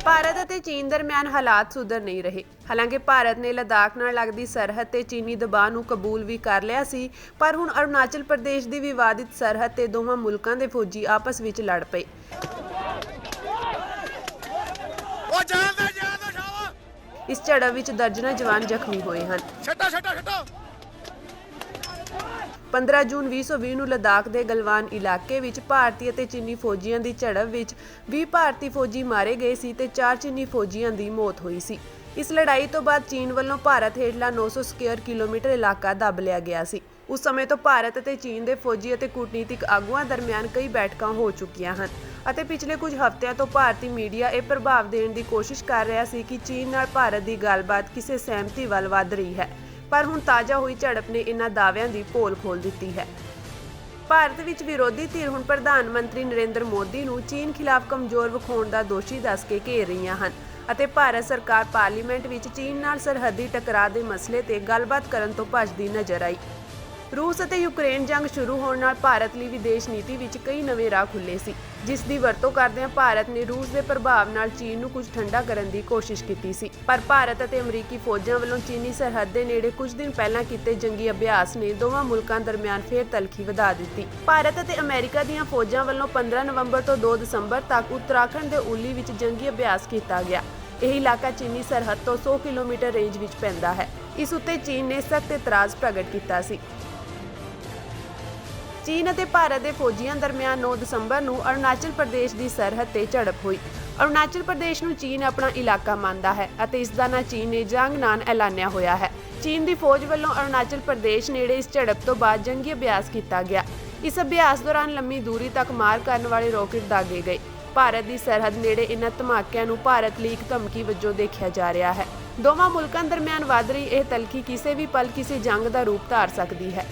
ਭਾਰਤ ਅਤੇ ਚੀਨ ਦਰਮਿਆਨ ਹਾਲਾਤ ਸੁਧਰ ਨਹੀਂ ਰਹੇ। ਹਾਲਾਂਕਿ ਭਾਰਤ ਨੇ ਲਦਾਖ ਨਾਲ ਲੱਗਦੀ ਸਰਹੱਦ ਤੇ ਚੀਨੀ ਦਬਾਅ ਨੂੰ ਕਬੂਲ ਵੀ ਕਰ ਲਿਆ ਸੀ, ਪਰ ਹੁਣ ਅਰੁਣਾਚਲ ਪ੍ਰਦੇਸ਼ ਦੀ ਵਿਵਾਦਿਤ ਸਰਹੱਦ ਤੇ ਦੋਵਾਂ ਮੁਲਕਾਂ ਦੇ ਫੌਜੀ ਆਪਸ ਵਿੱਚ ਲੜ ਪਏ। ਇਸ ਝੜਪ ਵਿੱਚ ਦਰਜਨਾਂ ਜਵਾਨ ਜ਼ਖਮੀ ਹੋਏ ਹਨ। 15 ਜੂਨ 2020 ਨੂੰ ਲਦਾਖ ਦੇ ਗਲਵਾਨ ਇਲਾਕੇ ਵਿੱਚ ਭਾਰਤੀ ਅਤੇ ਚੀਨੀ ਫੌਜੀਆਂ ਦੀ ਝੜਪ ਵਿੱਚ 20 ਭਾਰਤੀ ਫੌਜੀ ਮਾਰੇ ਗਏ ਸੀ ਤੇ 4 ਚੀਨੀ ਫੌਜੀਆਂ ਦੀ ਮੌਤ ਹੋਈ ਸੀ। ਇਸ ਲੜਾਈ ਤੋਂ ਬਾਅਦ ਚੀਨ ਵੱਲੋਂ ਭਾਰਤ ਹੇਠਲਾ 900 ਸਕੁਅਰ ਕਿਲੋਮੀਟਰ ਇਲਾਕਾ ਦੱਬ ਲਿਆ ਗਿਆ ਸੀ। ਉਸ ਸਮੇਂ ਤੋਂ ਭਾਰਤ ਅਤੇ ਚੀਨ ਦੇ ਫੌਜੀ ਅਤੇ ਕੂਟਨੀਤਿਕ ਆਗੂਆਂ ਦਰਮਿਆਨ ਕਈ ਬੈਠਕਾਂ ਹੋ ਚੁੱਕੀਆਂ ਹਨ ਅਤੇ ਪਿਛਲੇ ਕੁਝ ਹਫ਼ਤਿਆਂ ਤੋਂ ਭਾਰਤੀ ਮੀਡੀਆ ਇਹ ਪ੍ਰਭਾਵ ਦੇਣ ਦੀ ਕੋਸ਼ਿਸ਼ ਕਰ ਰਿਹਾ ਸੀ ਕਿ ਚੀਨ ਨਾਲ ਭਾਰਤ ਦੀ ਗੱਲਬਾਤ ਕਿਸੇ ਸਹਿਮਤੀ ਵੱਲ ਵੱਧ ਰਹੀ ਹੈ, ਪਰ ਹੁਣ ਤਾਜ਼ਾ ਹੋਈ ਝੜਪ ਨੇ ਇਹਨਾਂ ਦਾਅਵਿਆਂ ਦੀ ਪੋਲ ਖੋਲ੍ਹ ਦਿੱਤੀ ਹੈ। ਭਾਰਤ ਵਿੱਚ ਵਿਰੋਧੀ ਧਿਰ ਹੁਣ ਪ੍ਰਧਾਨ ਮੰਤਰੀ ਨਰਿੰਦਰ ਮੋਦੀ ਨੂੰ ਚੀਨ ਖਿਲਾਫ ਕਮਜ਼ੋਰ ਵਿਖਾਉਣ ਦਾ ਦੋਸ਼ੀ ਦੱਸ ਕੇ ਘੇਰ ਰਹੀਆਂ ਹਨ ਅਤੇ ਭਾਰਤ ਸਰਕਾਰ ਪਾਰਲੀਮੈਂਟ ਵਿੱਚ ਚੀਨ ਨਾਲ ਸਰਹੱਦੀ ਟਕਰਾਅ ਦੇ ਮਸਲੇ ਤੇ ਗੱਲਬਾਤ ਕਰਨ ਤੋਂ ਭੱਜਦੀ ਨਜ਼ਰ ਆਈ। ਰੂਸ ਅਤੇ ਯੂਕਰੇਨ ਜੰਗ ਸ਼ੁਰੂ ਹੋਣ ਨਾਲ ਭਾਰਤ ਲਈ ਵਿਦੇਸ਼ ਨੀਤੀ ਵਿੱਚ ਕਈ ਨਵੇਂ ਰਾਹ ਖੁੱਲ੍ਹੇ ਸੀ, ਜਿਸ ਦੀ ਵਰਤੋਂ ਕਰਦਿਆਂ ਭਾਰਤ ਨੇ ਰੂਸ ਦੇ ਪ੍ਰਭਾਵ ਨਾਲ ਚੀਨ ਨੂੰ ਕੁਝ ਠੰਡਾ ਕਰਨ ਦੀ ਕੋਸ਼ਿਸ਼ ਕੀਤੀ ਸੀ। ਪਰ ਭਾਰਤ ਅਤੇ ਅਮਰੀਕੀ ਫੌਜਾਂ ਵੱਲੋਂ ਚੀਨੀ ਸਰਹੱਦ ਦੇ ਨੇੜੇ ਕੁਝ ਦਿਨ ਪਹਿਲਾਂ ਕੀਤੇ ਜੰਗੀ ਅਭਿਆਸ ਨੇ ਦੋਵਾਂ ਮੁਲਕਾਂ ਦਰਮਿਆਨ ਫੇਰ ਤਲਖੀ ਵਧਾ ਦਿੱਤੀ। ਭਾਰਤ ਅਤੇ ਅਮਰੀਕਾ ਦੀਆਂ ਫੌਜਾਂ ਵੱਲੋਂ 15 ਨਵੰਬਰ ਤੋਂ 2 ਦਸੰਬਰ ਤੱਕ ਉੱਤਰਾਖੰਡ ਦੇ ਉਲੀ ਵਿੱਚ ਜੰਗੀ ਅਭਿਆਸ ਕੀਤਾ ਗਿਆ। ਇਹ ਇਲਾਕਾ ਚੀਨੀ ਸਰਹੱਦ ਤੋਂ 100 ਕਿਲੋਮੀਟਰ ਰੇਂਜ ਵਿੱਚ ਪੈਂਦਾ ਹੈ। ਇਸ ਉੱਤੇ ਚੀਨ ਨੇ ਸਖਤ ਇਤਰਾਜ਼ ਪ੍ਰਗਟ ਕੀਤਾ ਸੀ। ਚੀਨ ਅਤੇ ਭਾਰਤ ਦੇ ਫੌਜੀਆਂ ਦਰਮਿਆਨ 9 ਦਸੰਬਰ ਨੂੰ ਅਰੁਣਾਚਲ ਪ੍ਰਦੇਸ਼ ਦੀ ਸਰਹੱਦ ਤੇ ਝੜਪ ਹੋਈ। ਅਰੁਣਾਚਲ ਪ੍ਰਦੇਸ਼ ਨੂੰ ਚੀਨ ਆਪਣਾ ਇਲਾਕਾ ਮੰਨਦਾ ਹੈ ਅਤੇ ਇਸ ਦਾ ਨਾਂ ਚੀਨ ਨੇ ਜੰਗਨਾਨ ਐਲਾਨਿਆ ਹੋਇਆ ਹੈ। ਚੀਨ ਦੀ ਫੌਜ ਵੱਲੋਂ ਅਰੁਣਾਚਲ ਪ੍ਰਦੇਸ਼ ਨੇੜੇ ਇਸ ਝੜਪ ਤੋਂ ਬਾਅਦ ਜੰਗੀ ਅਭਿਆਸ ਕੀਤਾ ਗਿਆ। ਇਸ ਅਭਿਆਸ ਦੌਰਾਨ ਲੰਮੀ ਦੂਰੀ ਤੱਕ ਮਾਰ ਕਰਨ ਵਾਲੇ ਰਾਕੇਟ ਦਾਗੇ ਗਏ। ਭਾਰਤ ਦੀ ਸਰਹੱਦ ਨੇੜੇ ਇਹਨਾਂ ਧਮਾਕਿਆਂ ਨੂੰ ਭਾਰਤ ਲਈ ਇੱਕ ਧਮਕੀ ਵਜੋਂ ਦੇਖਿਆ ਜਾ ਰਿਹਾ ਹੈ। ਦੋਵਾਂ ਮੁਲਕਾਂ ਦਰਮਿਆਨ ਵੱਧ ਰਹੀ ਇਹ ਤਲਖੀ ਕਿਸੇ ਵੀ ਪਲ ਕਿਸੇ ਜੰਗ ਦਾ ਰੂਪ ਧਾਰ ਸਕਦੀ ਹੈ।